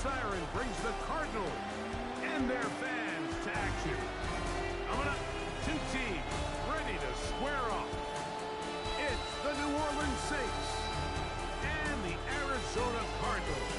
siren brings the Cardinals and their fans to action. Coming up, two teams ready to square off. It's the New Orleans Saints and the Arizona Cardinals.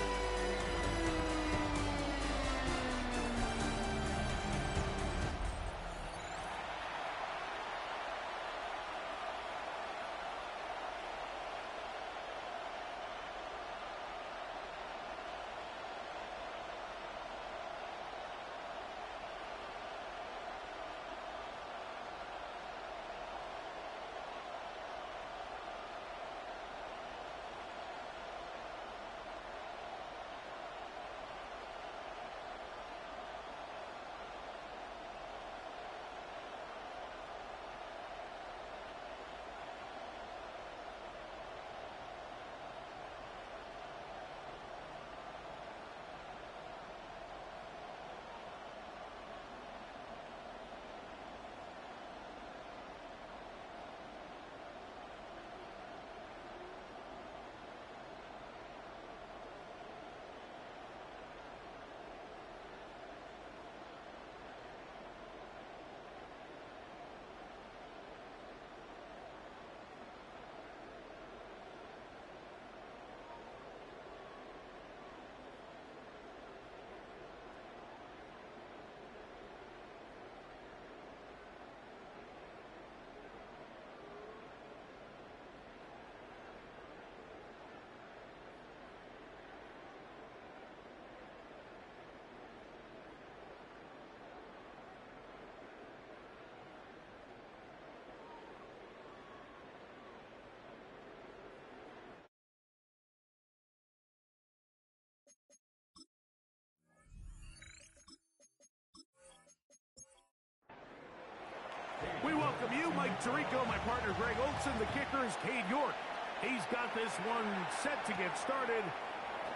We welcome you, Mike Tirico, my partner Greg Olson. The kicker is Cade York. He's got this one set to get started.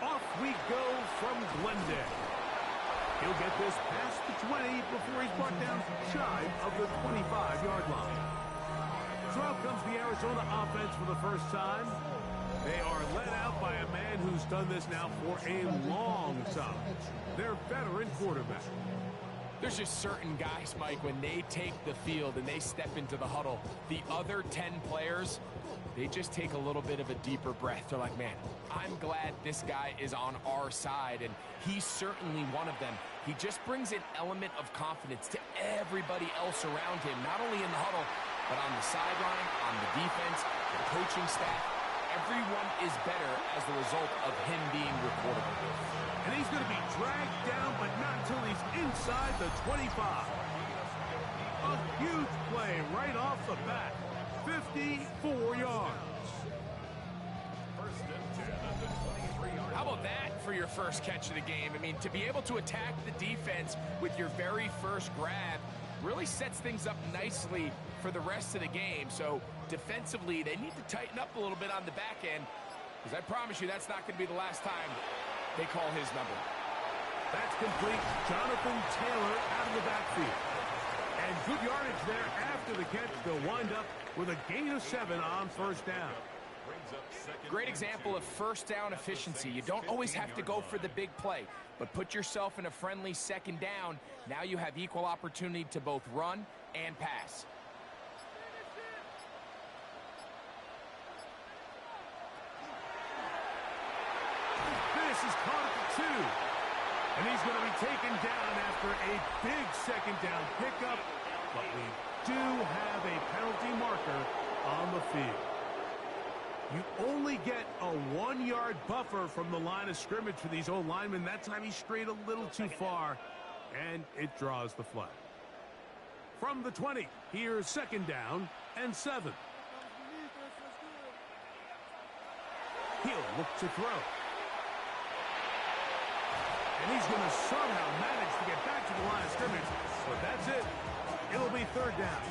Off we go from Glendale. He'll get this past the 20 before he's brought down shy of the 25-yard line. So out comes the Arizona offense for the first time. They are led out by a man who's done this now for a long time. Their veteran quarterback. There's just certain guys, Mike, when they take the field and they step into the huddle, the other 10 players, they just take a little bit of a deeper breath. They're like, man, I'm glad this guy is on our side, and he's certainly one of them. He just brings an element of confidence to everybody else around him, not only in the huddle, but on the sideline, on the defense, the coaching staff. Everyone is better as the result of him being reportable. And he's going to be dragged down, but not until he's inside the 25. A huge play right off the bat. 54 yards. How about that for your first catch of the game? I mean, to be able to attack the defense with your very first grab really sets things up nicely for the rest of the game. So defensively, they need to tighten up a little bit on the back end, because I promise you that's not going to be the last time they call his number. That's complete. Jonathan Taylor out of the backfield. And good yardage there after the catch. They'll wind up with a gain of 7 on first down. Great example of first down efficiency. You don't always have to go for the big play, but put yourself in a friendly second down. Now you have equal opportunity to both run and pass. This is caught at the 2. And he's going to be taken down after a big second down pickup. But we do have a penalty marker on the field. You only get a 1-yard buffer from the line of scrimmage for these old linemen. That time he strayed a little too far, and it draws the flag. From the 20, here's second down and 7. He'll look to throw. And he's going to somehow manage to get back to the line of scrimmage. But that's it. It'll be third down.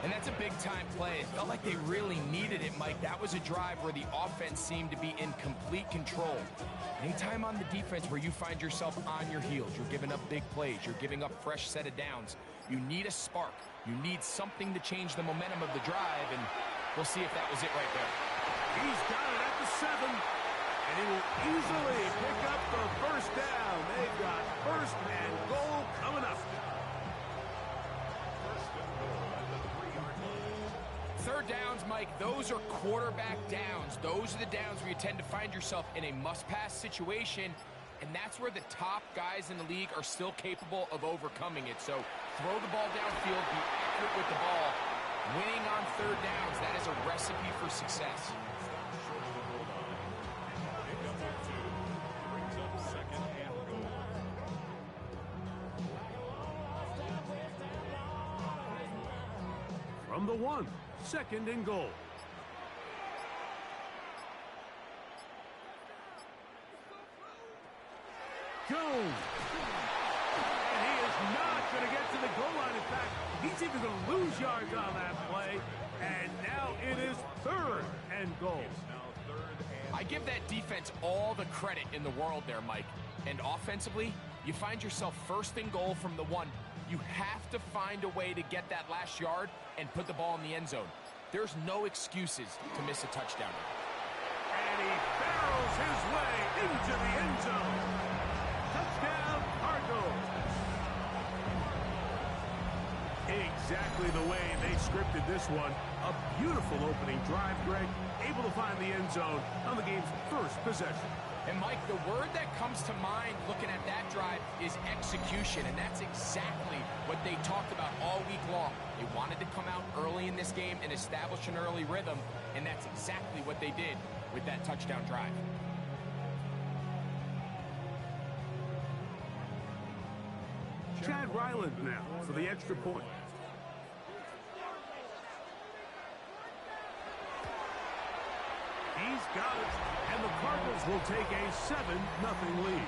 And that's a big-time play. It felt like they really needed it, Mike. That was a drive where the offense seemed to be in complete control. Anytime on the defense where you find yourself on your heels, you're giving up big plays, you're giving up fresh set of downs, you need a spark. You need something to change the momentum of the drive, and we'll see if that was it right there. He's got it at the 7, and he will easily pick up the first down. They've got first and goal coming up. Third downs, Mike, those are quarterback downs. Those are the downs where you tend to find yourself in a must-pass situation, and that's where the top guys in the league are still capable of overcoming it. So throw the ball downfield, be accurate with the ball. Winning on third downs, that is a recipe for success. From the 1, second and goal. Jones. And he is not going to get to the goal line. In fact, he's even going to lose yards on that play. And now it is third and goal. I give that defense all the credit in the world there, Mike. And offensively, you find yourself first and goal from the 1. You have to find a way to get that last yard and put the ball in the end zone. There's no excuses to miss a touchdown. And he barrels his way into the end zone. Touchdown, Cardinals. Exactly the way they scripted this one. A beautiful opening drive, Greg. Able to find the end zone on the game's first possession. And, Mike, the word that comes to mind looking at that drive is execution, and that's exactly what they talked about all week long. They wanted to come out early in this game and establish an early rhythm, and that's exactly what they did with that touchdown drive. Chad Ryland now for the extra point. He's got it, and the Cardinals will take a 7-0 lead.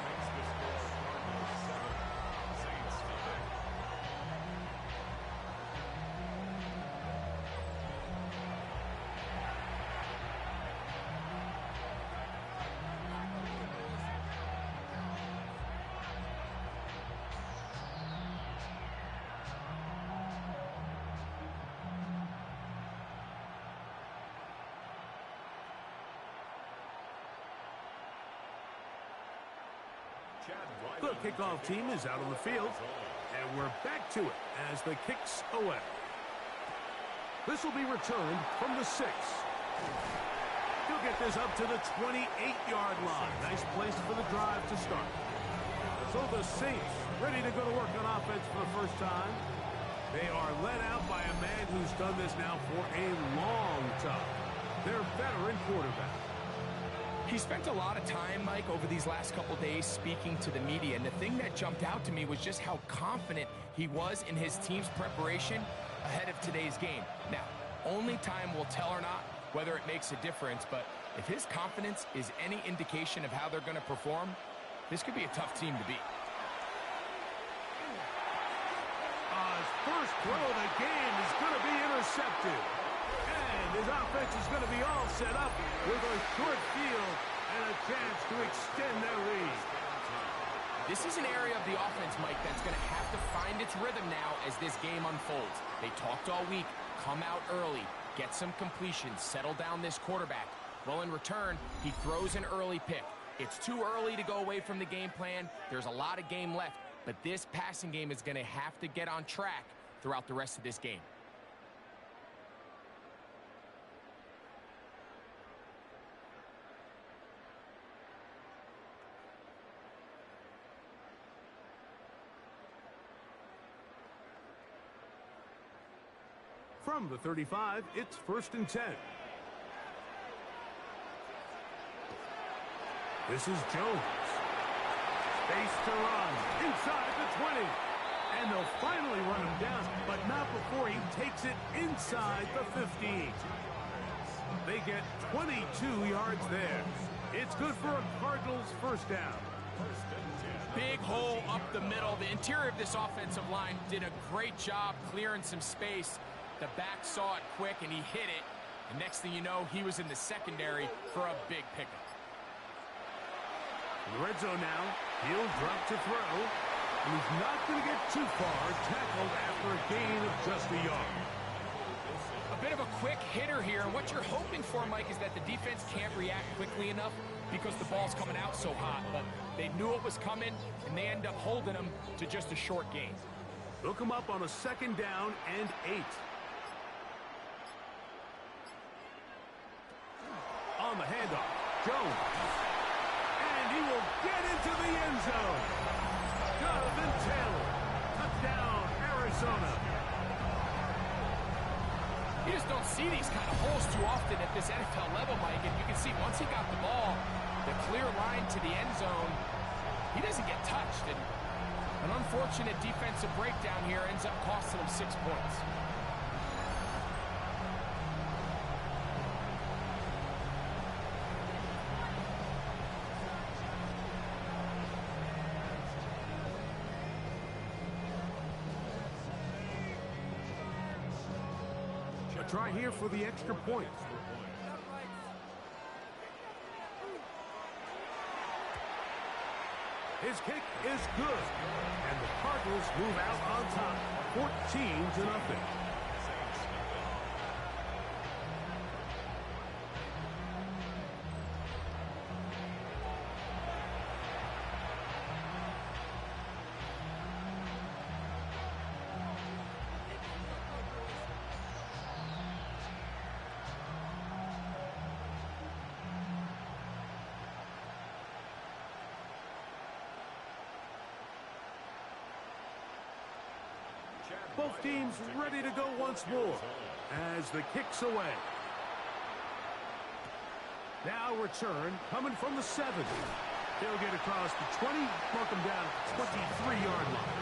The kickoff team is out on the field, and we're back to it as the kick's away. This will be returned from the 6. He'll get this up to the 28-yard line. Nice place for the drive to start. So the Saints ready to go to work on offense for the first time. They are led out by a man who's done this now for a long time. Their veteran quarterback. He spent a lot of time, Mike, over these last couple days speaking to the media, and the thing that jumped out to me was just how confident he was in his team's preparation ahead of today's game. Now, only time will tell or not whether it makes a difference, but if his confidence is any indication of how they're going to perform, this could be a tough team to beat. His first throw of the game is going to be intercepted. His offense is going to be all set up with a short field and a chance to extend their lead. This is an area of the offense, Mike, that's going to have to find its rhythm now as this game unfolds. They talked all week, come out early, get some completions, settle down this quarterback. Well, in return, he throws an early pick. It's too early to go away from the game plan. There's a lot of game left, but this passing game is going to have to get on track throughout the rest of this game. From the 35, it's 1st and 10. This is Jones. Space to run inside the 20. And they'll finally run him down, but not before he takes it inside the 15. They get 22 yards there. It's good for a Cardinals first down. Big hole up the middle. The interior of this offensive line did a great job clearing some space. The back saw it quick, and he hit it. And next thing you know, he was in the secondary for a big pickup. In the red zone now, he'll drop to throw. And he's not going to get too far, tackled after a gain of just a yard. A bit of a quick hitter here, and what you're hoping for, Mike, is that the defense can't react quickly enough because the ball's coming out so hot. But they knew it was coming, and they end up holding them to just a short gain. They'll come up on a 2nd down and 8. On the handoff, Jones. And he will get into the end zone. Jonathan Taylor. Touchdown, Arizona. You just don't see these kind of holes too often at this NFL level, Mike. And you can see once he got the ball, the clear line to the end zone, he doesn't get touched. And an unfortunate defensive breakdown here ends up costing him 6 points. A try here for the extra point. His kick is good. And the Cardinals move out on top, 14-0. Both teams ready to go once more as the kick's away. Now return coming from the 7. They'll get across the 20, mark them down at the 23-yard line.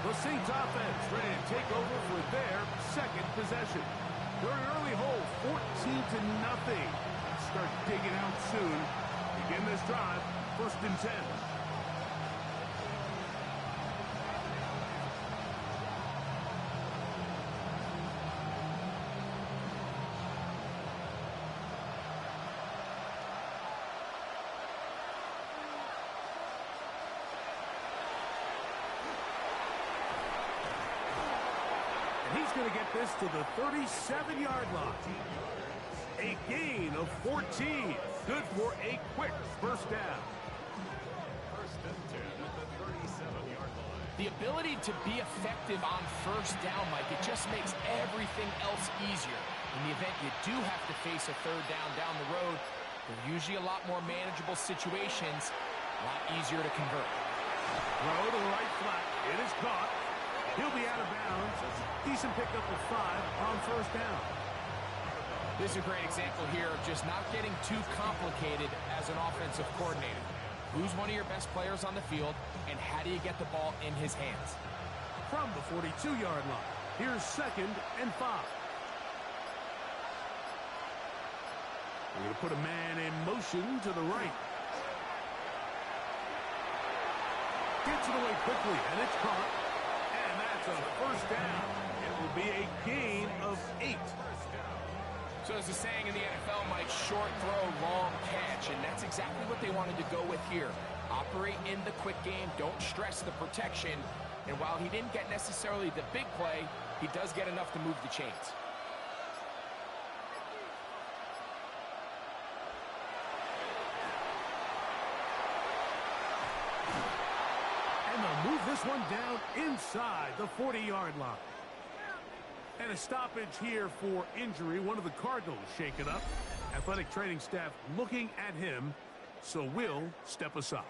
The Saints offense ready to take over for their 2nd possession. They're an early hole, 14-0. Start digging out soon. Begin this drive, 1st and 10. He's going to get this to the 37-yard line. A gain of 14. Good for a quick 1st down. 1st and 10 at the 37-yard line. The ability to be effective on 1st down, Mike, it just makes everything else easier. In the event you do have to face a 3rd down the road, they're usually a lot more manageable situations, a lot easier to convert. Throw to the right flat. It is caught. He'll be out of bounds. Decent pickup of 5 on 1st down. This is a great example here of just not getting too complicated as an offensive coordinator. Who's one of your best players on the field, and how do you get the ball in his hands? From the 42-yard line, here's 2nd and 5. We're going to put a man in motion to the right. Gets it away quickly, and it's caught. And that's a 1st down. It will be a gain of 8. So there's a saying in the NFL, Mike, short throw, long catch, and that's exactly what they wanted to go with here. Operate in the quick game, don't stress the protection, and while he didn't get necessarily the big play, he does get enough to move the chains. And they'll move this one down inside the 40-yard line. And a stoppage here for injury. One of the Cardinals shaken up. Athletic training staff looking at him, so will step aside.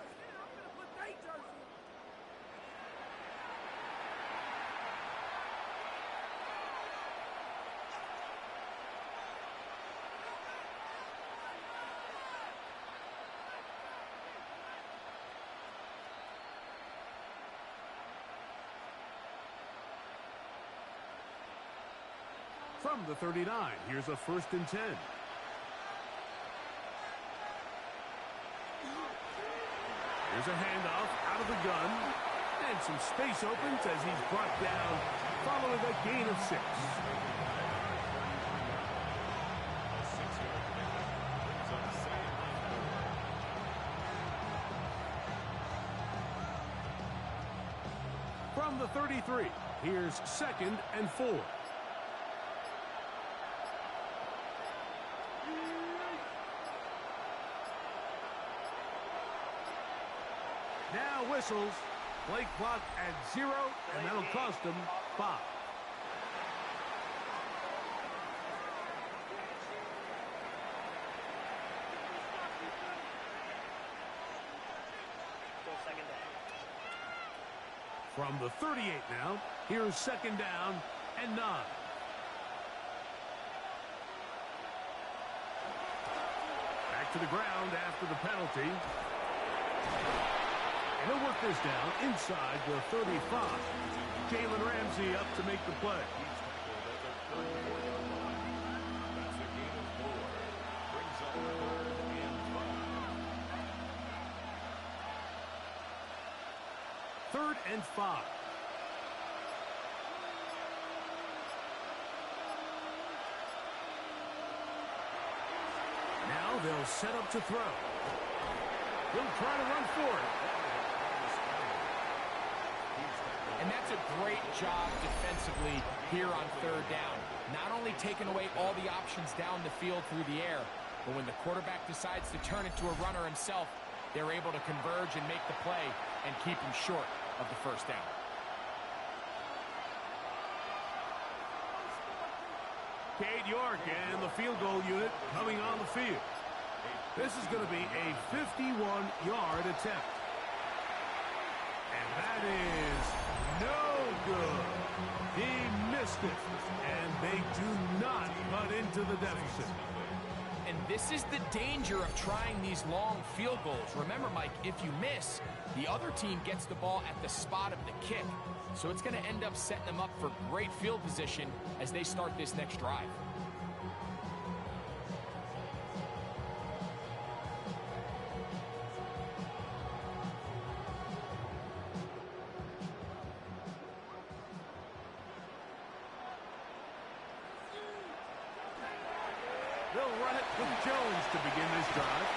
From the 39, here's a 1st and 10. Here's a handoff out of the gun. And some space opens as he's brought down following a gain of 6. From the 33, here's 2nd and 4. Now whistles. Play clock at 0, and that'll cost them 5. From the 38 now, here's 2nd down and 9. Back to the ground after the penalty. And he'll work this down inside the 35. Jalen Ramsey up to make the play. That's a gain of 4. Brings up 3rd and 5. 3rd and 5. Now they'll set up to throw. He'll try to run for it. And that's a great job defensively here on 3rd down. Not only taking away all the options down the field through the air, but when the quarterback decides to turn it to a runner himself, they're able to converge and make the play and keep him short of the 1st down. Cade York and the field goal unit coming on the field. This is going to be a 51-yard attempt. And that is no good. He missed it, and they do not cut into the deficit. And this is the danger of trying these long field goals. Remember, Mike, if you miss, the other team gets the ball at the spot of the kick. So it's going to end up setting them up for great field position as they start this next drive. They'll run it with Jones to begin this drive.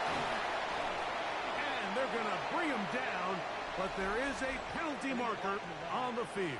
And they're going to bring him down, but there is a penalty marker on the field.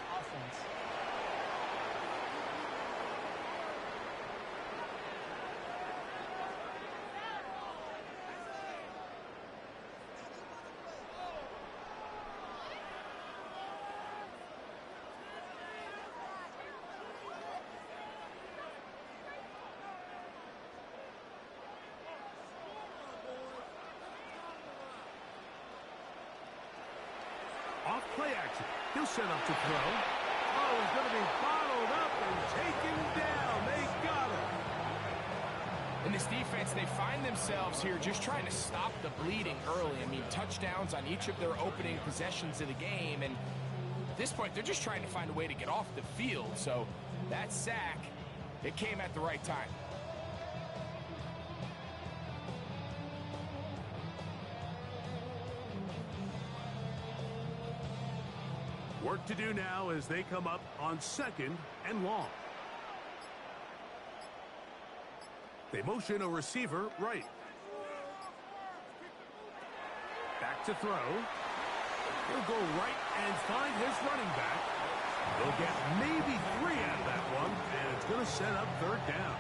Off play action. He'll set up to throw. Oh, he's going to be bottled up and taken down. They got him. In this defense, they find themselves here just trying to stop the bleeding early. I mean, touchdowns on each of their opening possessions of the game. And at this point, they're just trying to find a way to get off the field. So that sack, it came at the right time. Work to do now as they come up on 2nd and long. They motion a receiver right. Back to throw. He'll go right and find his running back. They'll get maybe 3 out of that one, and it's going to set up 3rd down.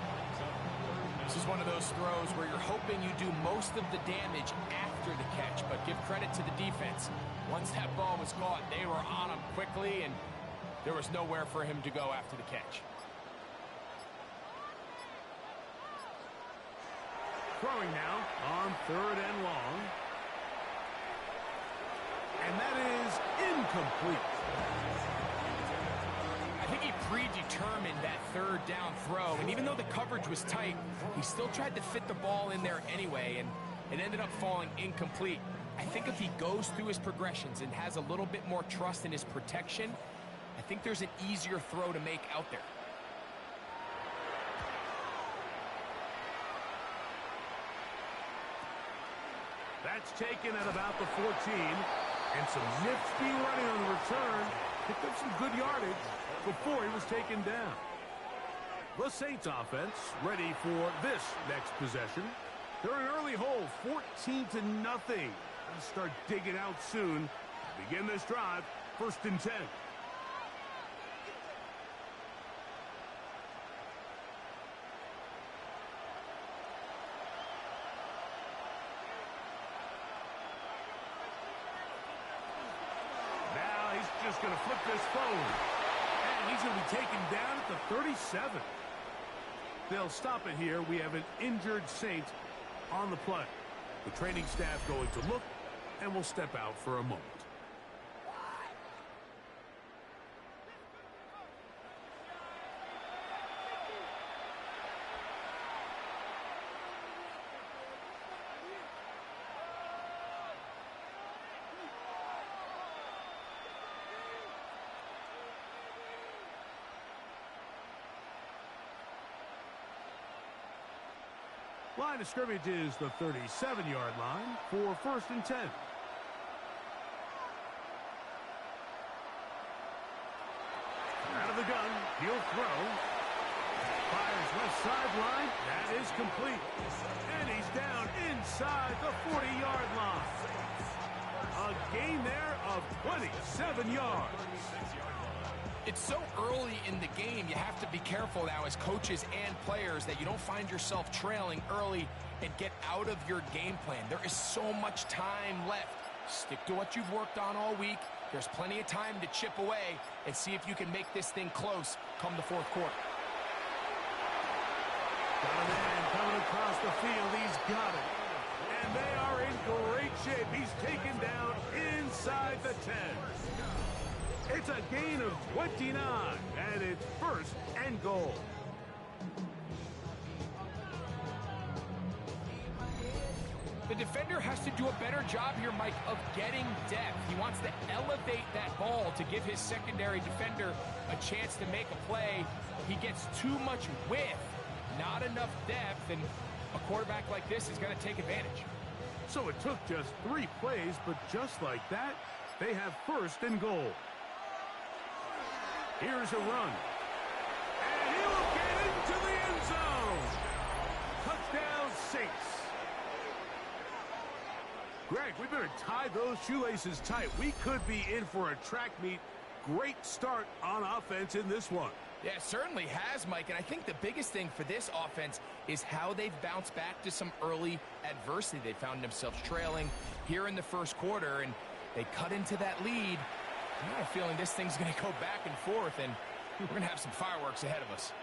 This is one of those throws where you're hoping you do most of the damage after the catch, but give credit to the defense. Once that ball was caught, they were on him quickly, and there was nowhere for him to go after the catch. Throwing now on 3rd and long. And that is incomplete. I think he predetermined that 3rd down throw, and even though the coverage was tight, he still tried to fit the ball in there anyway, and it ended up falling incomplete. I think if he goes through his progressions and has a little bit more trust in his protection, I think there's an easier throw to make out there. That's taken at about the 14. And some nifty running on the return. Picked up some good yardage before he was taken down. The Saints offense ready for this next possession. They're an early hole, 14-0. They'll start digging out soon. Begin this drive, 1st and 10. just going to flip this forward. And he's going to be taken down at the 37. They'll stop it here. We have an injured Saint on the play. The training staff going to look, and we'll step out for a moment. Line of scrimmage is the 37-yard line for 1st and 10. Out of the gun, he'll throw. Fires left sideline. That is complete. And he's down inside the 40-yard line. A gain there of 27 yards. It's so early in the game, you have to be careful now as coaches and players that you don't find yourself trailing early and get out of your game plan. There is so much time left. Stick to what you've worked on all week. There's plenty of time to chip away and see if you can make this thing close come the 4th quarter. Got a man coming across the field. He's got it. And they are in great shape. He's taken down inside the 10. It's a gain of 29, and it's 1st and goal. The defender has to do a better job here, Mike, of getting depth. He wants to elevate that ball to give his secondary defender a chance to make a play. He gets too much width, not enough depth, and a quarterback like this is going to take advantage. So it took just 3 plays, but just like that, they have 1st and goal. Here's a run. And he will get into the end zone. Touchdown, Saints. Greg, we better tie those shoelaces tight. We could be in for a track meet. Great start on offense in this one. Yeah, it certainly has, Mike, and I think the biggest thing for this offense is how they've bounced back to some early adversity. They found themselves trailing here in the 1st quarter, and they cut into that lead. I have a feeling this thing's going to go back and forth, and we're going to have some fireworks ahead of us.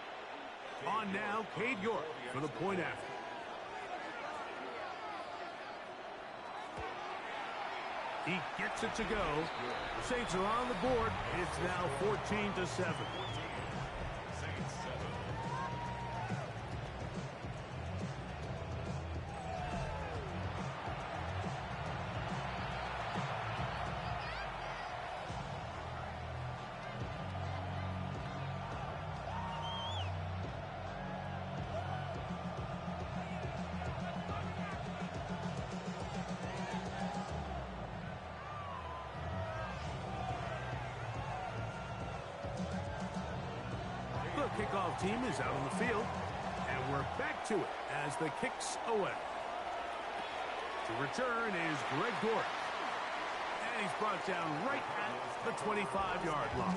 On now, Cade York for the point after. He gets it to go. The Saints are on the board. It's now 14-7. Kickoff team is out on the field, and we're back to it as the kick's away. To return is Greg Dortch, and he's brought down right at the 25-yard line.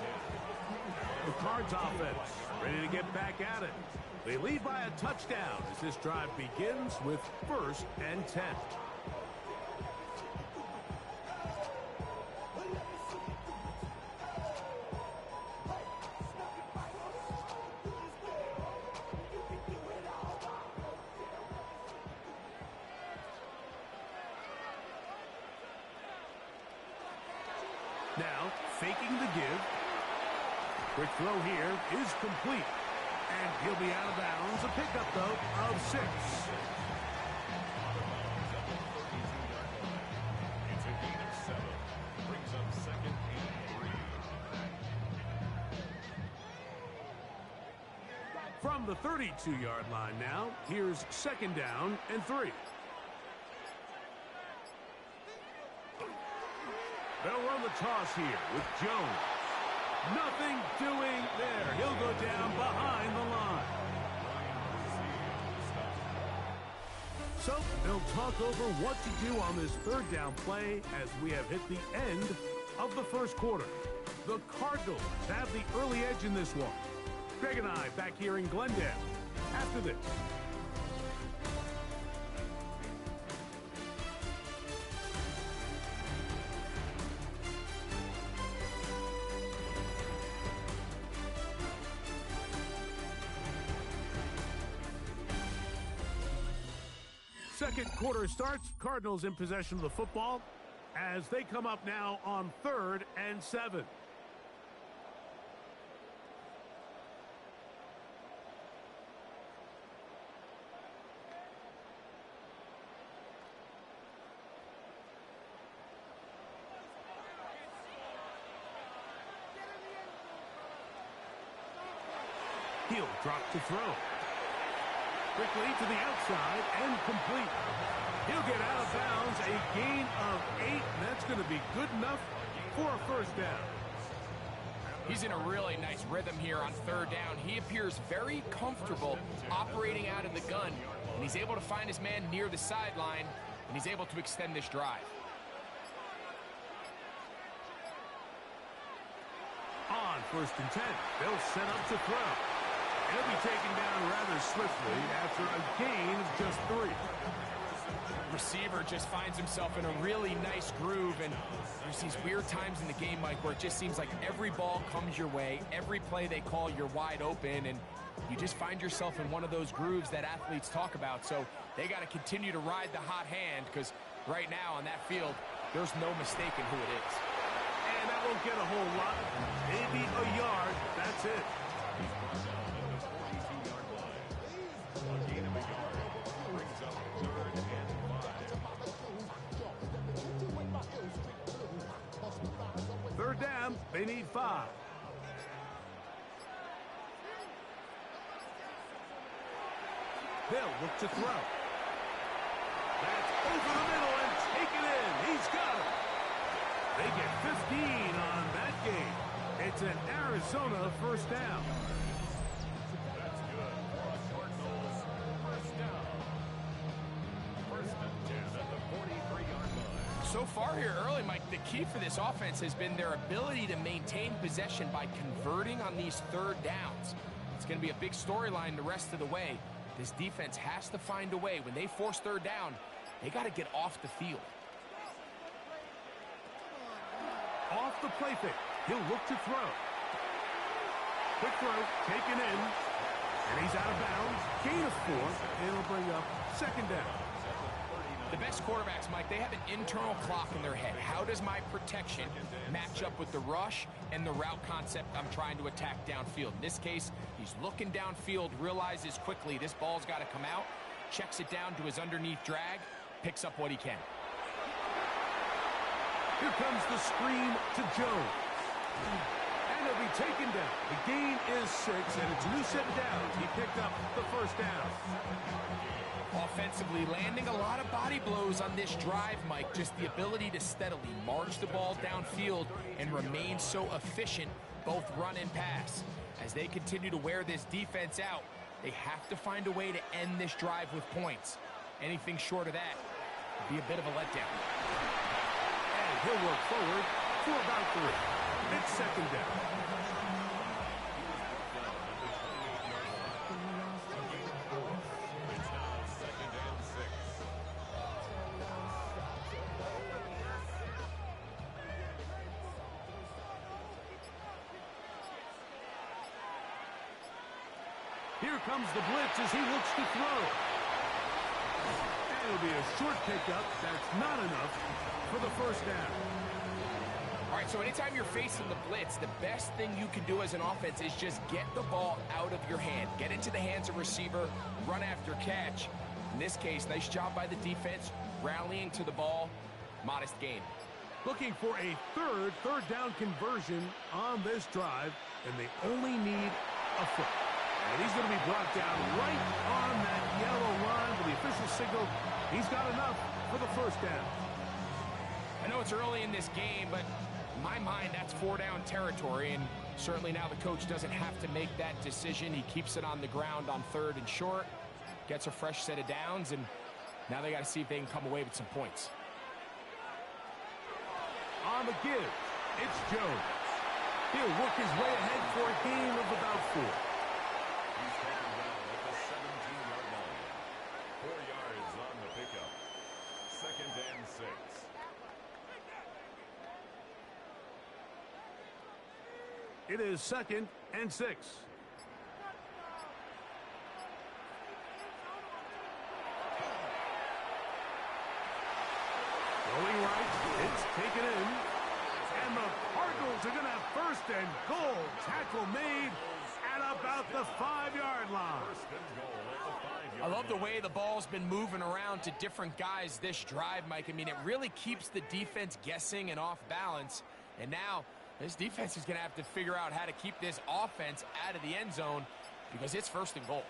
The Cards offense ready to get back at it. They lead by a touchdown as this drive begins with 1st and 10. Now, faking the give. Quick throw here is complete. And he'll be out of bounds. A pickup, though, of 6. It's a gain of 7. Brings up 2nd and 3. From the 32-yard line now, here's 2nd down and 3. They'll run the toss here with Jones. Nothing doing there. He'll go down behind the line. So they'll talk over what to do on this 3rd down play as we have hit the end of the 1st quarter. The Cardinals have the early edge in this one. Greg and I back here in Glendale after this. Second quarter starts. Cardinals in possession of the football as they come up now on 3rd and 7. He'll drop to throw. Quickly to the outside and complete. He'll get out of bounds, a gain of 8, and that's going to be good enough for a first down. He's in a really nice rhythm here on 3rd down. He appears very comfortable operating out of the gun, and he's able to find his man near the sideline, and he's able to extend this drive. On 1st and 10, they'll set up to throw. He'll be taken down rather swiftly after a gain of just 3. Receiver just finds himself in a really nice groove, and there's these weird times in the game, Mike, where it just seems like every ball comes your way, every play they call, you're wide open, and you just find yourself in one of those grooves that athletes talk about. So they got to continue to ride the hot hand, because right now on that field, there's no mistaking who it is. And that won't get a whole lot. Maybe a yard. That's it. A gain of a yard brings up 3rd and 5. 3rd down, they need 5. They'll look to throw. That's over the middle and taken in. He's got it. They get 15 on that game. It's an Arizona first down. That's good for a Cardinals first down. 1st and 10 at the 43-yard line. So far here early, Mike, the key for this offense has been their ability to maintain possession by converting on these 3rd downs. It's going to be a big storyline the rest of the way. This defense has to find a way. When they force 3rd down, they got to get off the field. Off the play fake. He'll look to throw. Quick throw, taken in. And he's out of bounds. Gain of 4. It'll bring up 2nd down. The best quarterbacks, Mike, they have an internal clock in their head. How does my protection match up with the rush and the route concept I'm trying to attack downfield? In this case, he's looking downfield, realizes quickly this ball's got to come out, checks it down to his underneath drag, picks up what he can. Here comes the screen to Jones. And he'll be taken down. The gain is 6, and it's a new set of downs. He picked up the first down. Offensively, landing a lot of body blows on this drive, Mike. Just the ability to steadily march the ball downfield and remain so efficient, both run and pass. As they continue to wear this defense out, they have to find a way to end this drive with points. Anything short of that would be a bit of a letdown. And he'll work forward for about 3. It's 2nd down. Here comes the blitz as he looks to throw. And it'll be a short pickup. That's not enough for the first down. All right, so anytime you're facing the blitz, the best thing you can do as an offense is just get the ball out of your hand. Get into the hands of receiver, run after catch. In this case, nice job by the defense, rallying to the ball, modest gain. Looking for a third down conversion on this drive, and they only need a foot. And he's going to be brought down right on that yellow line for the official signal. He's got enough for the first down. I know it's early in this game, but in my mind, that's 4-down territory, and certainly now the coach doesn't have to make that decision. He keeps it on the ground on 3rd and short, gets a fresh set of downs, and now they got to see if they can come away with some points. On the give, it's Jones. He'll work his way ahead for a gain of about 4. He's taken down at the 17-yard line. 4 yards on the pickup. 2nd and 6. It is 2nd and 6. taken in. And the Cardinals are going to have first and goal. Tackle made at about the 5-yard line. I love the way the ball's been moving around to different guys this drive, Mike. I mean, it really keeps the defense guessing and off balance. And now this defense is going to have to figure out how to keep this offense out of the end zone because it's first and goal.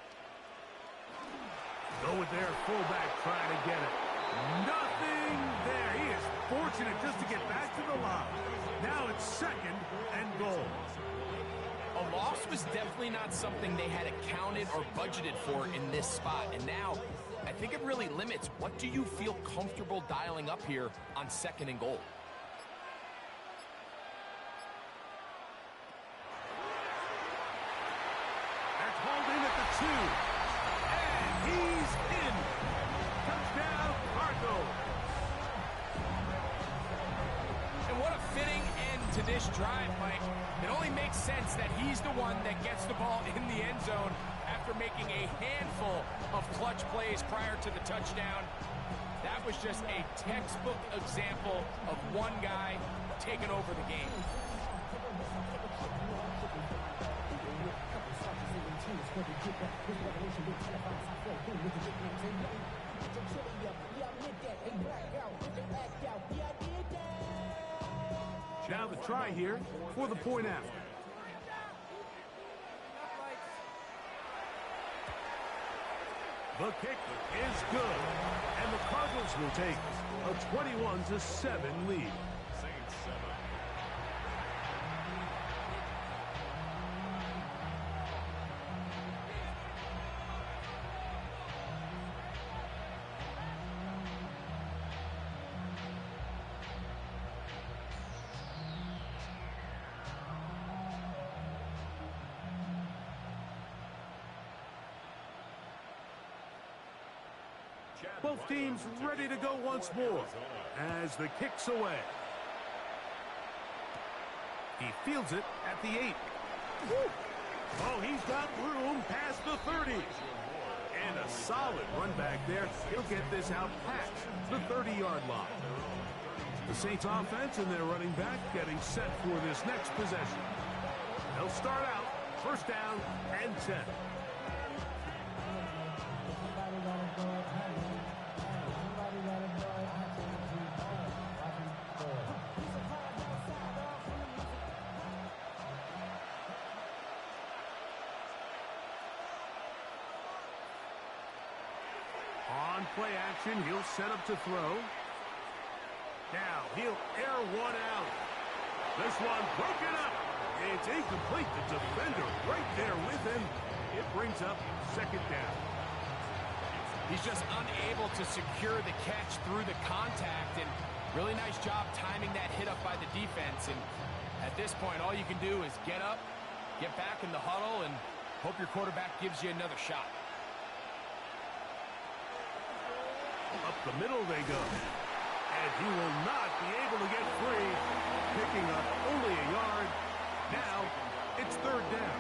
Go with their fullback trying to get it. Nothing there. He is fortunate just to get back to the line. Now it's second and goal. A loss was definitely not something they had accounted or budgeted for in this spot. And now I think it really limits what do you feel comfortable dialing up here on second and goal. That's hauled in at the 2. And he's in. Touchdown, Cardinals. And what a fitting end to this drive, Mike. It only makes sense that he's the one that gets the ball in the end zone after making a handful of clutch plays prior to the touchdown. That was just a textbook example of one guy taking over the game. Now the try here for the point after. The kick is good, and the Cardinals will take a 21-7 lead. Saints 7. Both teams ready to go once more as the kick's away. He fields it at the 8. Woo! Oh, he's got room past the 30. And a solid run back there. He'll get this out past the 30-yard line. The Saints offense and their running back getting set for this next possession. They'll start out first down and 10. On play action, he'll set up to throw. Now he'll air one out. This one broken up. It's incomplete. The defender right there with him. It brings up second down. He's just unable to secure the catch through the contact, and really nice job timing that hit up by the defense. And at this point, all you can do is get up, get back in the huddle, and hope your quarterback gives you another shot. Up the middle they go. And he will not be able to get free. Picking up only a yard. Now it's third down.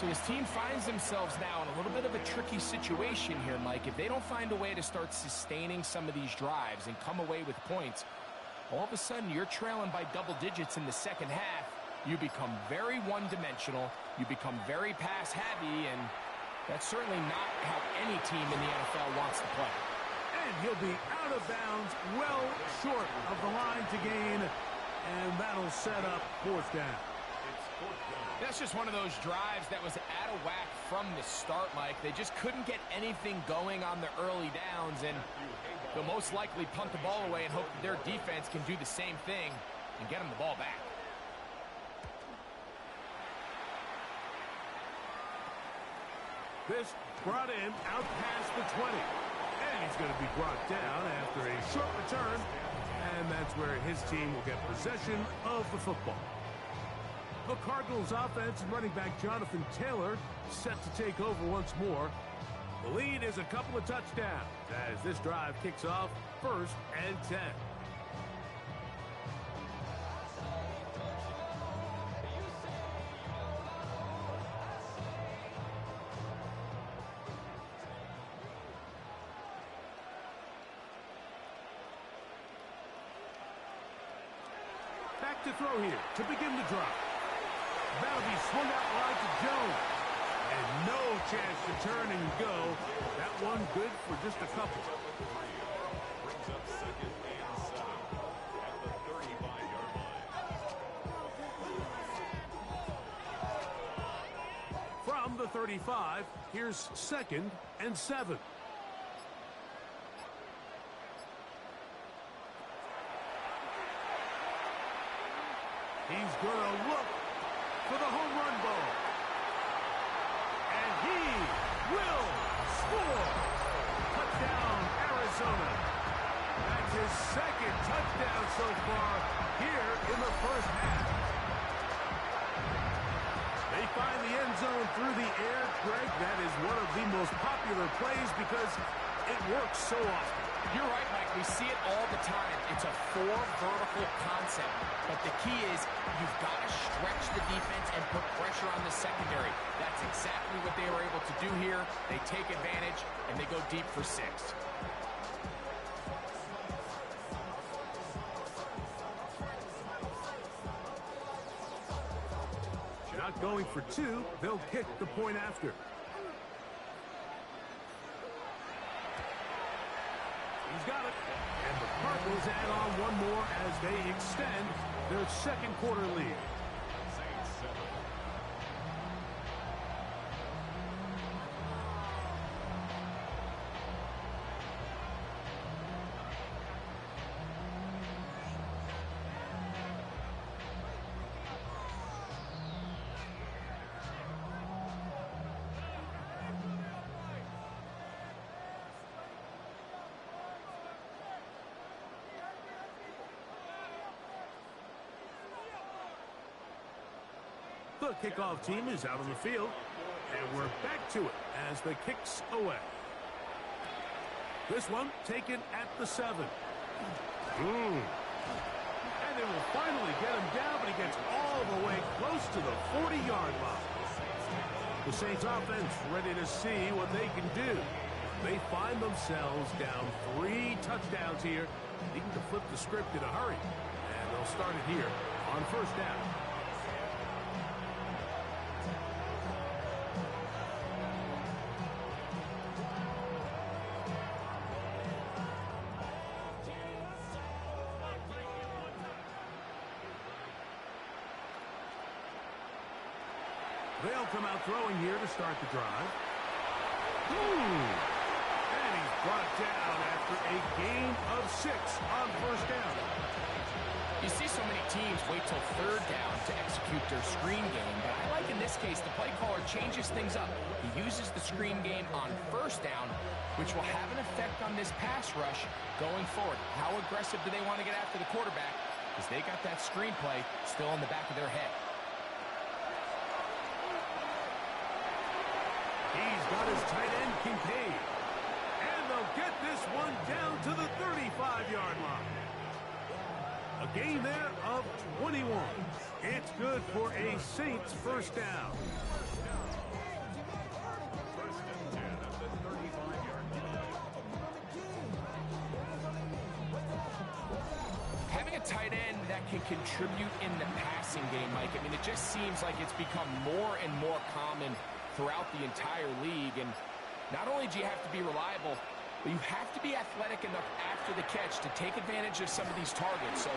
So this team finds themselves now in a little bit of a tricky situation here, Mike. If they don't find a way to start sustaining some of these drives and come away with points, all of a sudden you're trailing by double digits in the second half. You become very one-dimensional. You become very pass-heavy, and that's certainly not how any team in the NFL wants to play. And he'll be out of bounds, well short of the line to gain. And that'll set up fourth down. That's just one of those drives that was out of whack from the start, Mike. They just couldn't get anything going on the early downs, and they'll most likely punt the ball away and hope that their defense can do the same thing and get them the ball back. This brought in out past the 20. And he's going to be brought down after a short return. And that's where his team will get possession of the football. The Cardinals offense and running back Jonathan Taylor set to take over once more. The lead is a couple of touchdowns as this drive kicks off first and 10. to throw here to begin the drive. That'll be swung out wide to Jones. And no chance to turn and go. That one good for just a couple. Brings up 2nd and 7 at the 35-yard line. From the 35, here's 2nd and 7. He's going to look for the home run ball. And he will score. Touchdown, Arizona. That's his 2nd touchdown so far here in the first half. They find the end zone through the air. Greg, that is one of the most popular plays because it works so often. You're right, Mike. We see it all the time. It's a 4 vertical concept. But the key is you've got to stretch the defense and put pressure on the secondary. That's exactly what they were able to do here. They take advantage, and they go deep for 6. Not going for 2. They'll kick the point after. He's got it. And the Cardinals add on one more as they extend their 2nd quarter lead. Saints 7. The kickoff team is out on the field, and we're back to it as the kick's away. This one taken at the 7. And they will finally get him down, but he gets all the way close to the 40-yard line. The Saints offense ready to see what they can do. They find themselves down 3 touchdowns here, needing to flip the script in a hurry. And they'll start it here on 1st down. They'll come out throwing here to start the drive. And he's brought down after a gain of 6 on 1st down. You see so many teams wait till 3rd down to execute their screen game, but I like in this case the play caller changes things up. He uses the screen game on 1st down, which will have an effect on this pass rush going forward. How aggressive do they want to get after the quarterback? Because they got that screen play still in the back of their head. He's got his tight end, Kincaid. And they'll get this one down to the 35-yard line. A gain there of 21. It's good for a Saints 1st down. 1st and 10 at the 35-yard line. Having a tight end that can contribute in the passing game, Mike, I mean, it just seems like it's become more and more common throughout the entire league. And not only do you have to be reliable, but you have to be athletic enough after the catch to take advantage of some of these targets. So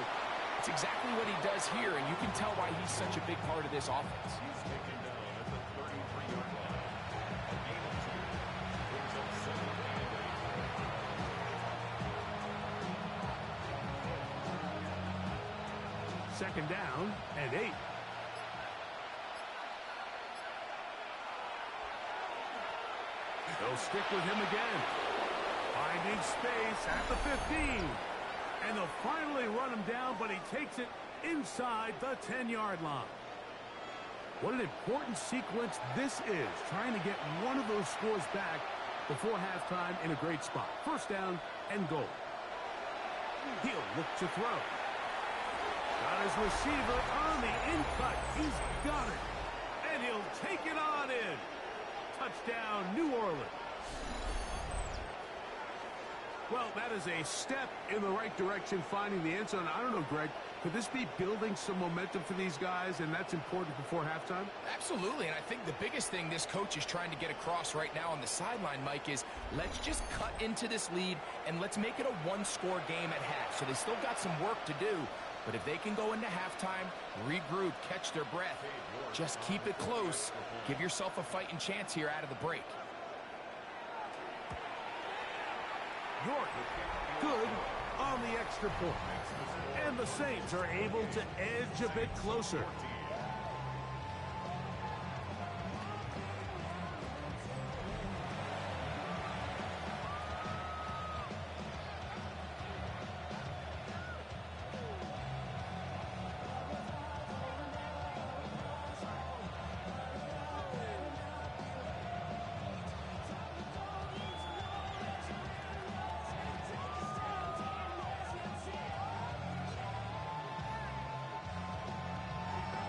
it's exactly what he does here, and you can tell why he's such a big part of this offense. He's taken down at the 33-yard line. A gain of 2. Brings up 2nd and 8. 2nd down and 8. They'll stick with him again. Finding space at the 15. And they'll finally run him down, but he takes it inside the 10-yard line. What an important sequence this is, trying to get one of those scores back before halftime in a great spot. 1st down and goal. He'll look to throw. Got his receiver on the in-cut. He's got it. And he'll take it on in. Touchdown, New Orleans. Well, that is a step in the right direction, finding the end zone. I don't know, Greg, could this be building some momentum for these guys, and that's important before halftime? Absolutely, and I think the biggest thing this coach is trying to get across right now on the sideline, Mike, is let's just cut into this lead, and let's make it a one-score game at half. So they still got some work to do, but if they can go into halftime, regroup, catch their breath, just keep it close, give yourself a fighting chance here out of the break. York, good on the extra point. And the Saints are able to edge a bit closer.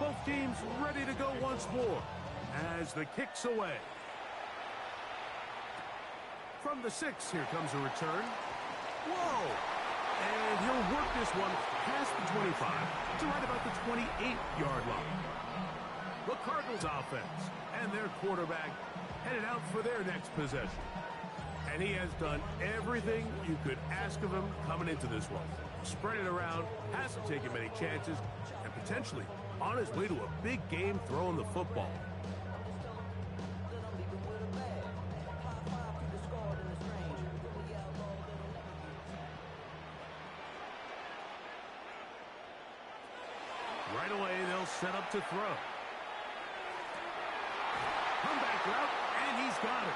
Both teams ready to go once more as the kick's away. From the 6, here comes a return. Whoa! And he'll work this one past the 25 to right about the 28-yard line. The Cardinals offense and their quarterback headed out for their next possession. And he has done everything you could ask of him coming into this one. Spread it around, hasn't taken many chances, and potentially on his way to a big game throwing the football. Right away, they'll set up to throw. Comeback route, and he's got it.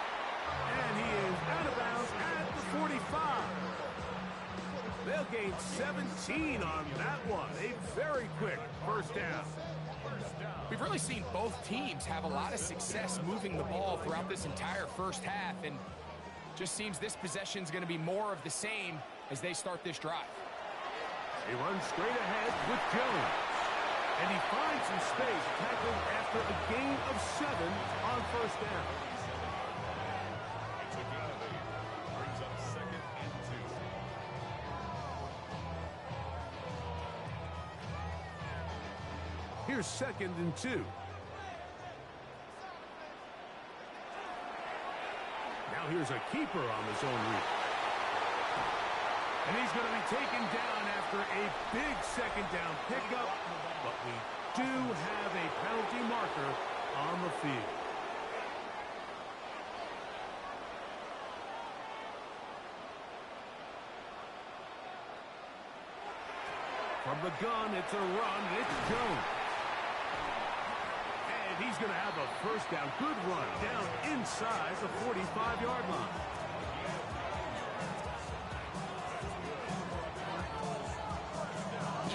And he is out of bounds at the 45. They'll gain 17 on that one. A very quick first down. We've really seen both teams have a lot of success moving the ball throughout this entire first half, and just seems this possession is going to be more of the same as they start this drive. He runs straight ahead with Jones. And he finds some space, tackled after a gain of 7 on first down. He took it out of there. Brings up 2nd and 2. Here's 2nd and 2. Now here's a keeper on the zone read. And he's going to be taken down after a big 2nd down pickup. But we do have a penalty marker on the field. From the gun, it's a run. It's Jones. And he's going to have a first down. Good run down inside the 45-yard line.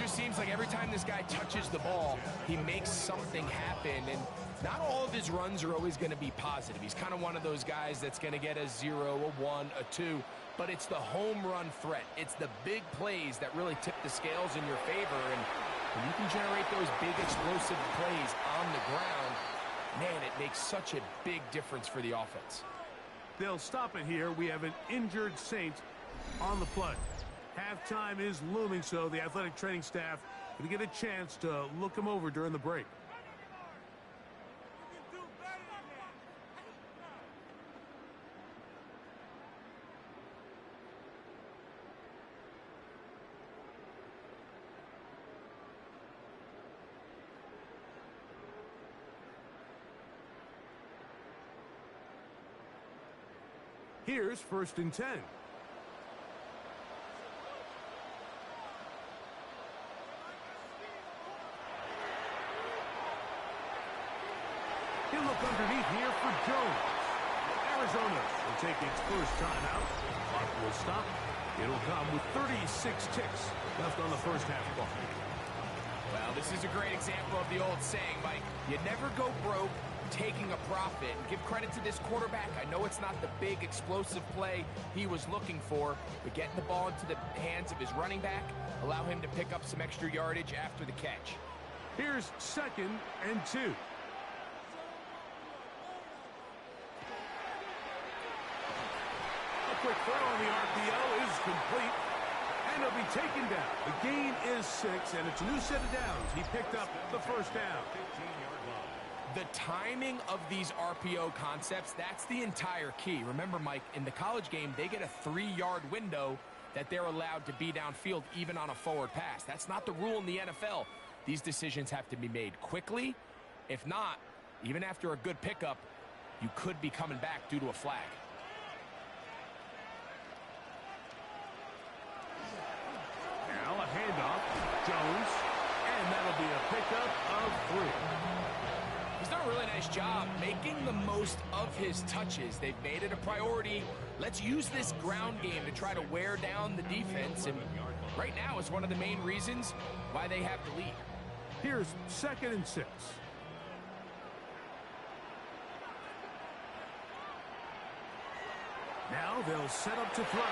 Seems like every time this guy touches the ball, he makes something happen, and not all of his runs are always going to be positive. He's kind of one of those guys that's going to get a 0, a 1, a 2, but it's the home run threat. It's the big plays that really tip the scales in your favor, and when you can generate those big explosive plays on the ground, man, it makes such a big difference for the offense. They'll stop it here. We have an injured Saint on the play. Halftime is looming, so the athletic training staff going to get a chance to look him over during the break. Here's 1st and 10. He'll look underneath here for Jones. Arizona will take its first timeout. Clock will stop. It'll come with 36 ticks left on the first half clock. Well, this is a great example of the old saying, Mike. You never go broke taking a profit. And give credit to this quarterback. I know it's not the big explosive play he was looking for, but getting the ball into the hands of his running back, allow him to pick up some extra yardage after the catch. Here's 2nd and 2. A quick throw on the RPO is complete, and he'll be taken down. The gain is 6, and it's a new set of downs. He picked up the first down. 15-yard line. The timing of these RPO concepts, that's the entire key. Remember, Mike, in the college game, they get a 3-yard window that they're allowed to be downfield even on a forward pass. That's not the rule in the NFL. These decisions have to be made quickly. If not, even after a good pickup, you could be coming back due to a flag. Now a handoff, Jones, and that'll be a pickup of 3. He's done a really nice job making the most of his touches. They've made it a priority. Let's use this ground game to try to wear down the defense, and right now is one of the main reasons why they have the lead. Here's 2nd and 6. Now they'll set up to throw.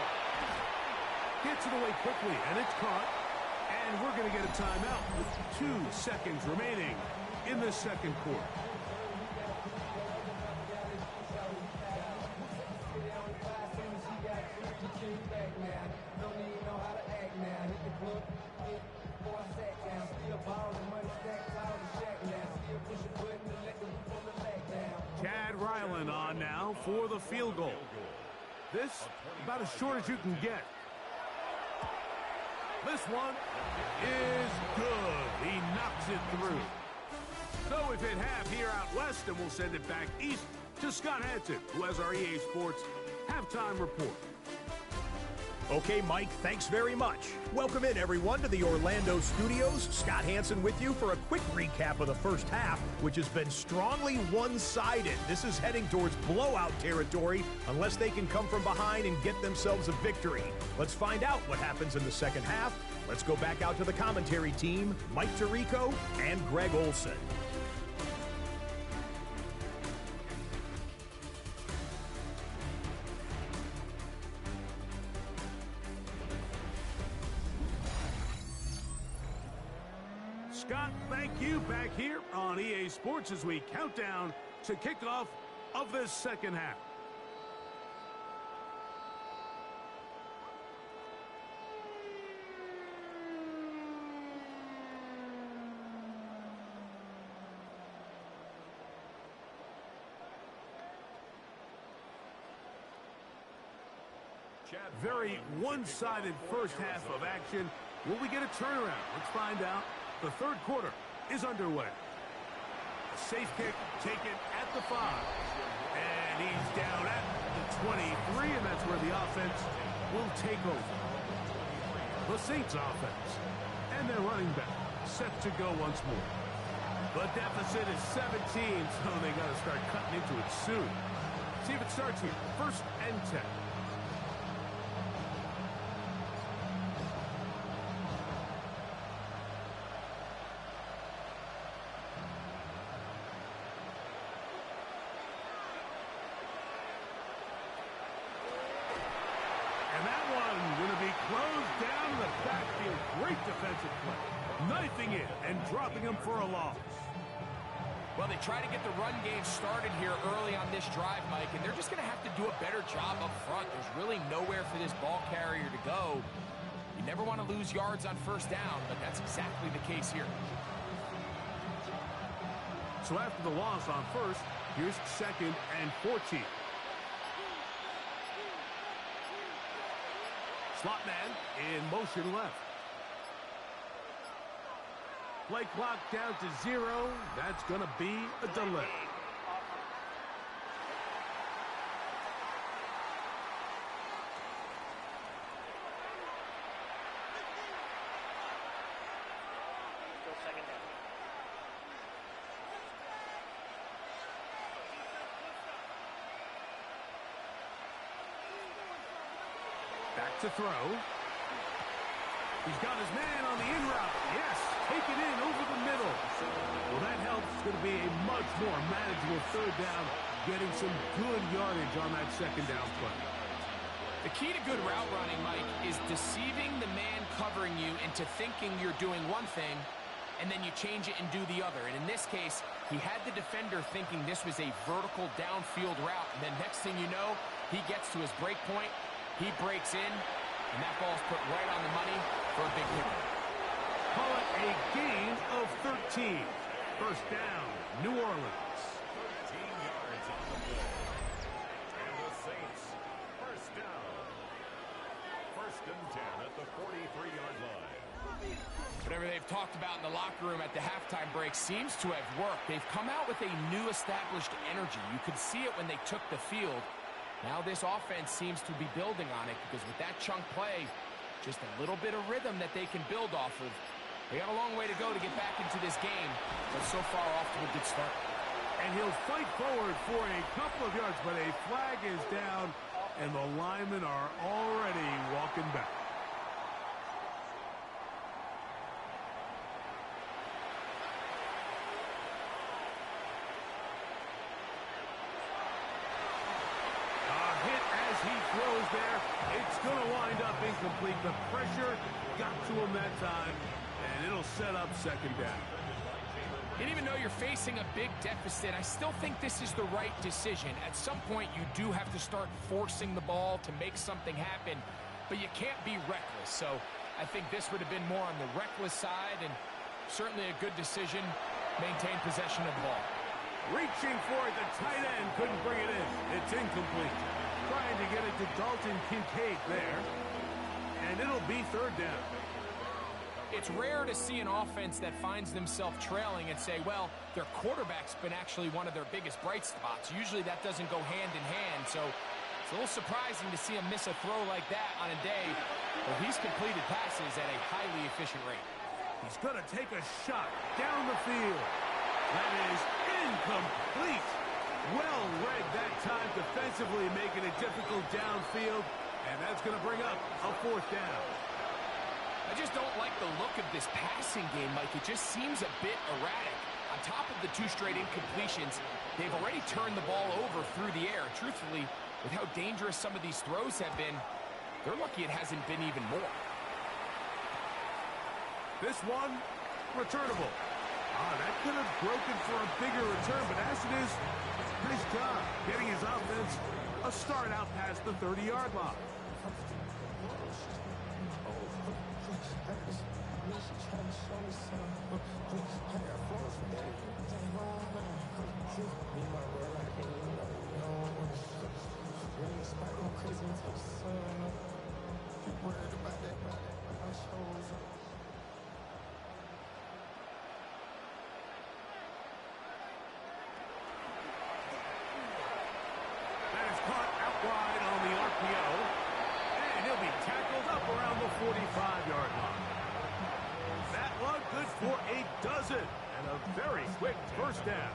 Gets it away quickly, and it's caught. And we're going to get a timeout with 2 seconds remaining in the second quarter. Chad Ryland on now for the field goal. This about as short as you can get. This one is good. He knocks it through. So we've hit half here out west, and we'll send it back east to Scott Hansen, who has our EA Sports halftime report. Okay, Mike, thanks very much. Welcome in, everyone, to the Orlando studios. Scott Hansen with you for a quick recap of the first half, which has been strongly one-sided. This is heading towards blowout territory unless they can come from behind and get themselves a victory. Let's find out what happens in the second half. Let's go back out to the commentary team, Mike Tirico and Greg Olson. Scott, thank you. Back here on EA Sports as we count down to kickoff of this second half. Very one-sided first half of action. Will we get a turnaround? Let's find out. The third quarter is underway. A safe kick taken at the 5. And he's down at the 23, and that's where the offense will take over. The Saints offense and their running back set to go once more. The deficit is 17, so they got to start cutting into it soon. See if it starts here. 1st and 10. Great defensive play. Knifing it and dropping him for a loss. Well, they try to get the run game started here early on this drive, Mike, and they're just going to have to do a better job up front. There's really nowhere for this ball carrier to go. You never want to lose yards on first down, but that's exactly the case here. So after the loss on first, here's 2nd and 14. Slot man in motion left. Play clock down to 0. That's going to be a delay. Back to throw. He's got his man on the in route. Yes, take it in over the middle. Well, that helps. It's going to be a much more manageable third down, getting some good yardage on that second down play. The key to good route running, Mike, is deceiving the man covering you into thinking you're doing one thing, and then you change it and do the other. And in this case, he had the defender thinking this was a vertical downfield route, and then next thing you know, he gets to his break point, He breaks in, and that ball's put right on the money for a big hit. Call it a gain of 13. First down, New Orleans. 13 yards on the play. And the Saints, first down. First and 10 at the 43-yard line. Whatever they've talked about in the locker room at the halftime break seems to have worked. They've come out with a new established energy. You could see it when they took the field. Now this offense seems to be building on it because with that chunk play, just a little bit of rhythm that they can build off of. They got a long way to go to get back into this game, but so far off to a good start. And he'll fight forward for a couple of yards, but a flag is down, and the linemen are already walking back. He throws there. It's going to wind up incomplete. The pressure got to him that time, and it'll set up second down. And even though you're facing a big deficit, I still think this is the right decision. At some point, you do have to start forcing the ball to make something happen, but you can't be reckless. So I think this would have been more on the reckless side, and certainly a good decision. Maintain possession of the ball. Reaching for it, the tight end couldn't bring it in. It's incomplete. Trying to get it to Dalton Kincaid there. And it'll be third down. It's rare to see an offense that finds themselves trailing and say, well, their quarterback's been actually one of their biggest bright spots. Usually that doesn't go hand in hand, so it's a little surprising to see him miss a throw like that on a day where he's completed passes at a highly efficient rate. He's going to take a shot down the field. That is incomplete. Well read that time defensively, making it difficult downfield, and that's going to bring up a fourth down. I just don't like the look of this passing game, Mike. It just seems a bit erratic. On top of the 2 straight incompletions, they've already turned the ball over through the air. Truthfully, with how dangerous some of these throws have been, they're lucky it hasn't been even more. This one, returnable. That could have broken for a bigger return, but as it is, nice job getting his offense a start out past the 30-yard line. Caught out wide on the RPO, and he'll be tackled up around the 45-yard line. That one good for a dozen, and a very quick first down.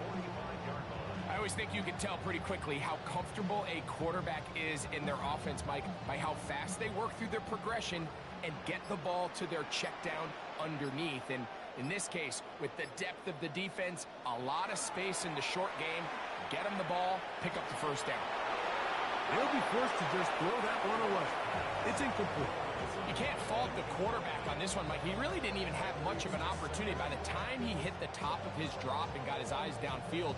I always think you can tell pretty quickly how comfortable a quarterback is in their offense, Mike, by how fast they work through their progression and get the ball to their check down underneath. And in this case, with the depth of the defense, a lot of space in the short game, get them the ball, pick up the first down. They'll be forced to just throw that one away. It's incomplete. You can't fault the quarterback on this one, Mike. He really didn't even have much of an opportunity. By the time he hit the top of his drop and got his eyes downfield,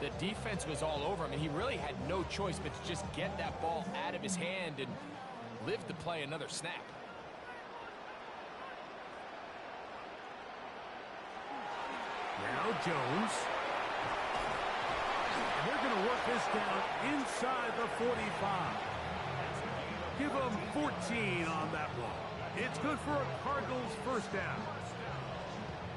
the defense was all over him, and he really had no choice but to just get that ball out of his hand and live to play another snap. Now Jones. They're going to work this down inside the 45. Give them 14 on that one. It's good for a Cardinals first down.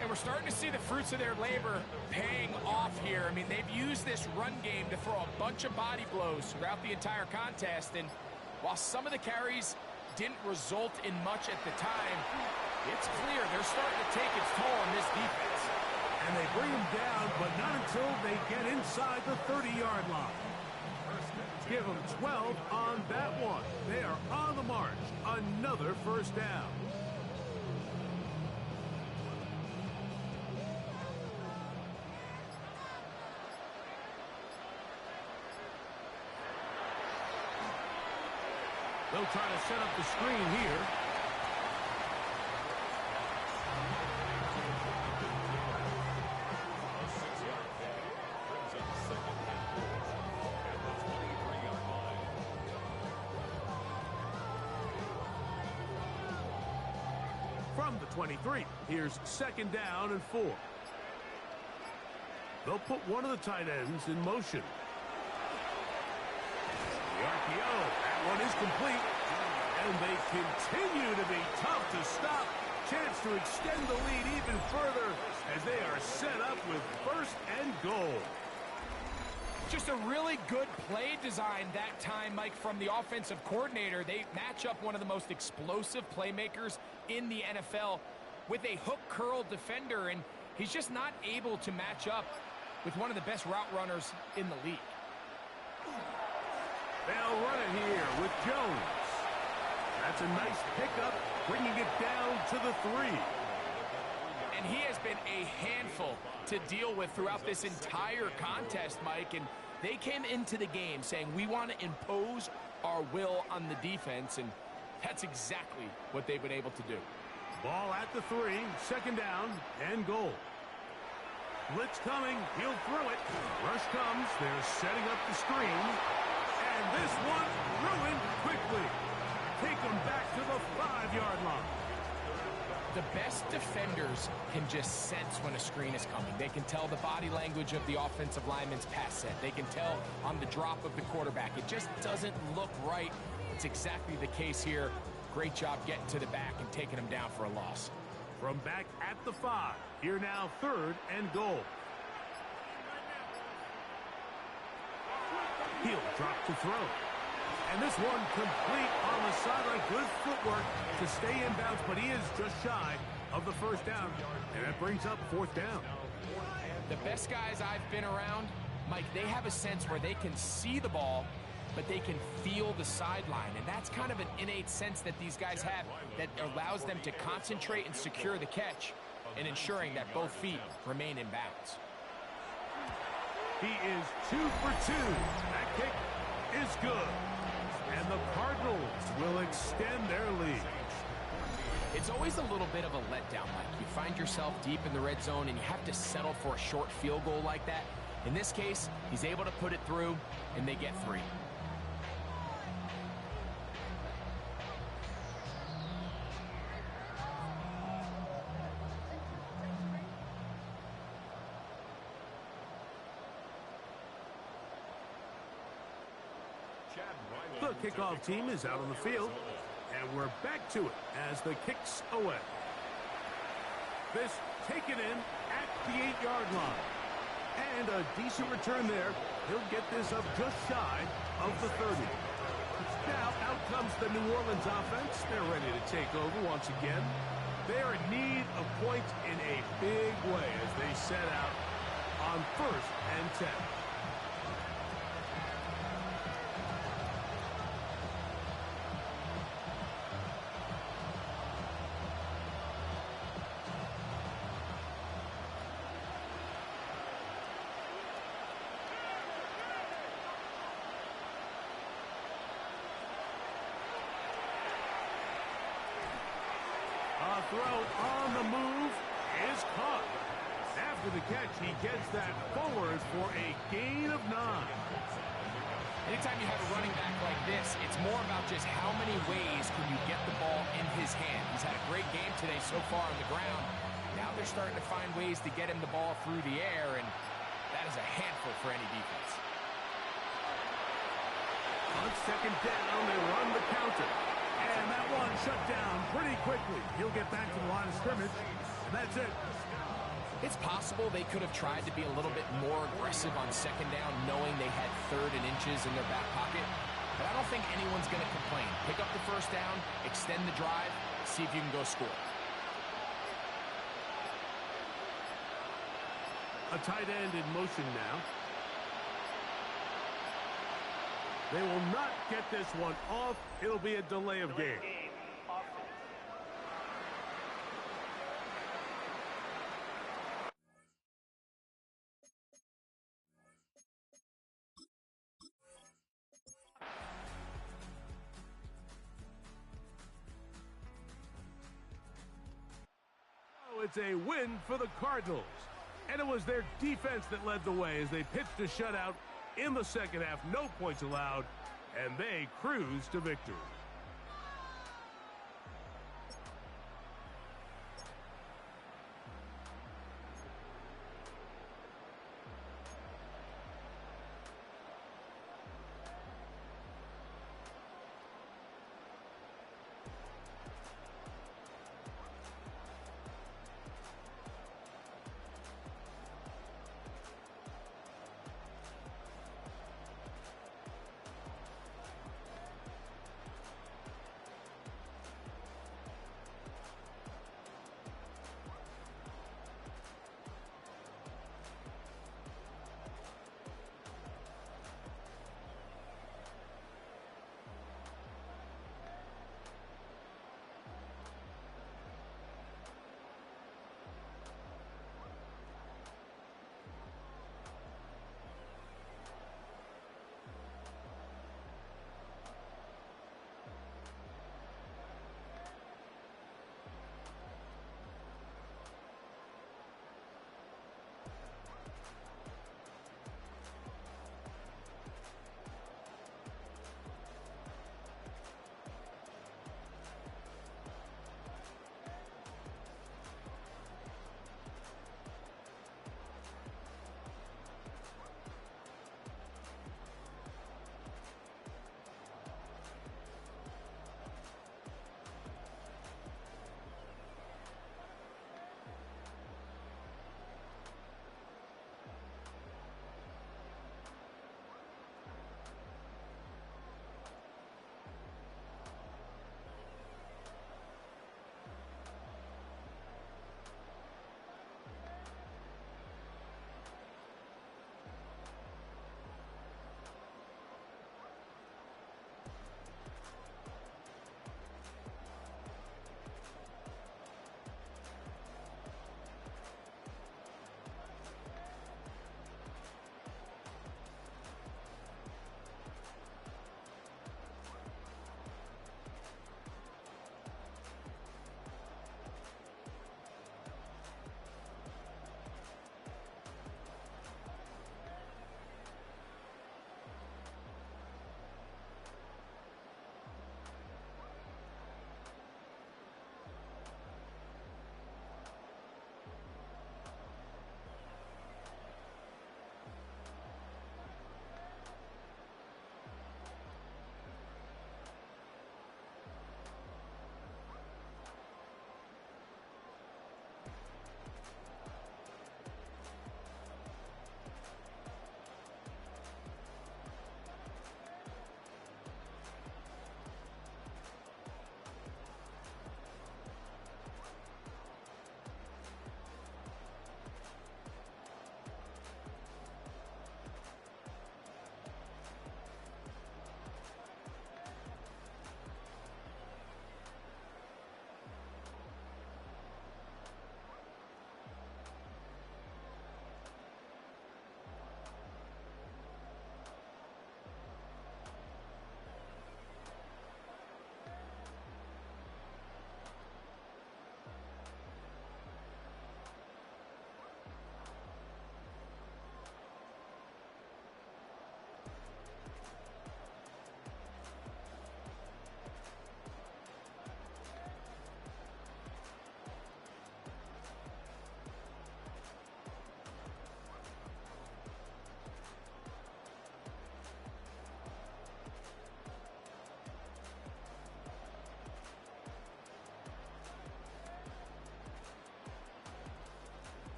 And we're starting to see the fruits of their labor paying off here. I mean, they've used this run game to throw a bunch of body blows throughout the entire contest. And while some of the carries didn't result in much at the time, it's clear they're starting to take its toll on this defense. And they bring him down, but not until they get inside the 30-yard line. Give them 12 on that one. They are on the march. Another first down. They'll try to set up the screen here. the 23. Here's second down and 4. They'll put one of the tight ends in motion. The RPO, that one is complete. And they continue to be tough to stop. Chance to extend the lead even further as they are set up with first and goal. Just a really good play design that time, Mike, from the offensive coordinator. They match up one of the most explosive playmakers in the NFL with a hook curl defender, and he's just not able to match up with one of the best route runners in the league. They'll run it here with Jones. That's a nice pickup, bringing it down to the 3. And he has been a handful to deal with throughout this entire contest, Mike. And they came into the game saying, we want to impose our will on the defense. And that's exactly what they've been able to do. Ball at the 3, second down and goal. Blitz coming, he'll throw it. Rush comes, they're setting up the screen. And this one ruined quickly. Take them back to the 5-yard line. The best defenders can just sense when a screen is coming. They can tell the body language of the offensive lineman's pass set. They can tell on the drop of the quarterback. It just doesn't look right. It's exactly the case here. Great job getting to the back and taking him down for a loss. From back at the 5, here now 3rd and goal. He'll drop to throw. And this one complete on the sideline. Good footwork to stay in bounds, but he is just shy of the first down. And that brings up 4th down. The best guys I've been around, Mike, they have a sense where they can see the ball, but they can feel the sideline. And that's kind of an innate sense that these guys have that allows them to concentrate and secure the catch and ensuring that both feet remain in bounds. He is 2 for 2. That kick is good. And the Cardinals will extend their lead. It's always a little bit of a letdown, Mike. You find yourself deep in the red zone and you have to settle for a short field goal like that. In this case, he's able to put it through, and they get 3. The kickoff team is out on the field, and we're back to it as the kick's away. This taken in at the 8-yard line. And a decent return there. He'll get this up just shy of the 30. Now out comes the New Orleans offense. They're ready to take over once again. They're in need of points in a big way as they set out on 1st and 10. Throw on the move is caught. After the catch, he gets that forward for a gain of 9. Anytime you have a running back like this, it's more about just how many ways can you get the ball in his hand. He's had a great game today so far on the ground. Now they're starting to find ways to get him the ball through the air, and that is a handful for any defense. On second down, they run the counter. And that one shut down pretty quickly. He'll get back to the line of scrimmage, and that's it. It's possible they could have tried to be a little bit more aggressive on second down, knowing they had 3rd and inches in their back pocket. But I don't think anyone's going to complain. Pick up the first down, extend the drive, see if you can go score. A tight end in motion now. They will not get this one off. It'll be a delay of game. Oh, it's a win for the Cardinals. And it was their defense that led the way as they pitched a shutout in the second half. No points allowed, and they cruise to victory.